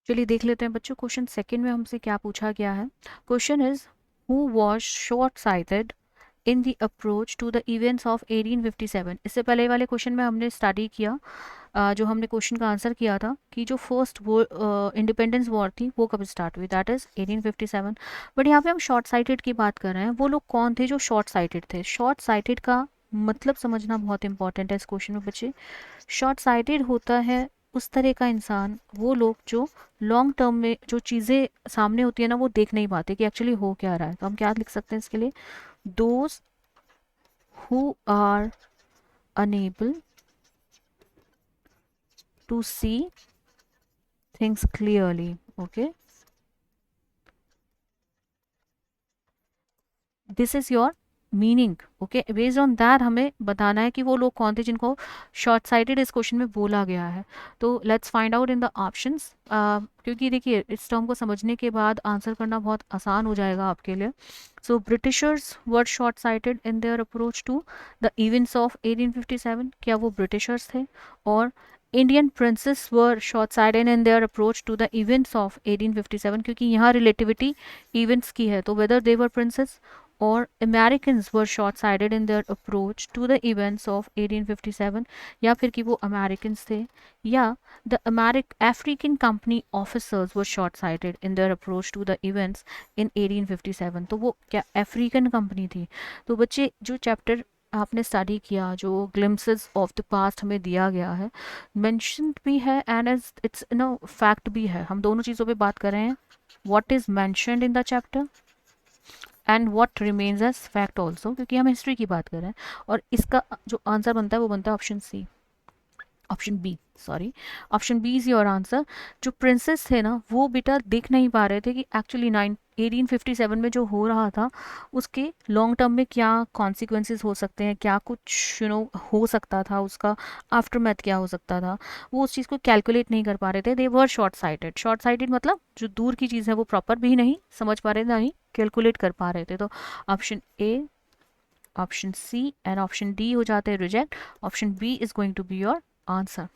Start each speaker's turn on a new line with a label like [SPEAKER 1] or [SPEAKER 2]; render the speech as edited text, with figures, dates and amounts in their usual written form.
[SPEAKER 1] चलिए देख लेते हैं बच्चों, क्वेश्चन सेकंड में हमसे क्या पूछा गया है। Question is, who was short sighted in the approach to the events of 1857। इससे पहले वाले क्वेश्चन में हमने स्टडी किया, जो हमने क्वेश्चन का आंसर किया था कि जो फर्स्ट वो इंडिपेंडेंस वॉर थी वो कब स्टार्ट हुई, दैट इज 1857। बट यहाँ पे हम शॉर्ट साइटेड की बात कर रहे हैं। वो लोग कौन थे जो शॉर्ट साइटेड थे? शॉर्ट साइटेड का मतलब समझना बहुत इंपॉर्टेंट है इस क्वेश्चन में बच्चे। शॉर्ट साइटेड होता है उस तरह का इंसान, वो लोग जो लॉन्ग टर्म में जो चीज़ें सामने होती है ना वो देख नहीं पाते कि एक्चुअली हो क्या रहा है। तो हम क्या लिख सकते हैं इसके लिए? Those who are unable to see things clearly. Okay, this is your meaning. Okay, based on that हमें बताना है कि वो लोग कौन थे जिनको शॉर्ट साइटेड इस क्वेश्चन में बोला गया है। तो let's find out in the options, क्योंकि देखिए इस टर्म को समझने के बाद आंसर करना बहुत आसान हो जाएगा आपके लिए। So Britishers were short sighted in their approach to the events of 1857। क्या वो ब्रिटिशर्स थे? और Indian princes were short sighted in their approach to the events of 1857, क्योंकि यहाँ रिलेटिविटी इवेंट्स की है, तो whether they were princes or Americans were short-sighted in their approach to the events of 1857, या फिर कि वो Americans थे, या the African company officers were short-sighted in their approach to the events in 1857। तो वो क्या अफ्रीकन कंपनी थी? तो बच्चे जो चैप्टर आपने स्टडी किया, जो ग्लिम्पसेस ऑफ द पास्ट हमें दिया गया है, मेंशन्ड भी है एंड इट्स नो फैक्ट भी है। हम दोनों चीज़ों पे बात कर रहे हैं, what is mentioned in the chapter and what remains as fact also, क्योंकि हम हिस्ट्री की बात कर रहे हैं। और इसका जो आंसर बनता है वो बनता है option C, option B, sorry, option B is your answer. जो प्रिंसेस थे ना वो बेटा देख नहीं पा रहे थे कि एक्चुअली 1857 में जो हो रहा था उसके लॉन्ग टर्म में क्या कॉन्सिक्वेंसेस हो सकते हैं, क्या कुछ हो सकता था, उसका आफ्टर मैथ क्या हो सकता था, वो उस चीज़ को कैलकुलेट नहीं कर पा रहे थे। दे वर शॉर्ट साइटेड। शॉर्ट साइटेड मतलब जो दूर की चीज़ है वो प्रॉपर भी नहीं समझ पा रहे थे, नहीं कैलकुलेट कर पा रहे थे। तो option A, option C and option D हो जाते हैं reject. Option B is going to be your answer.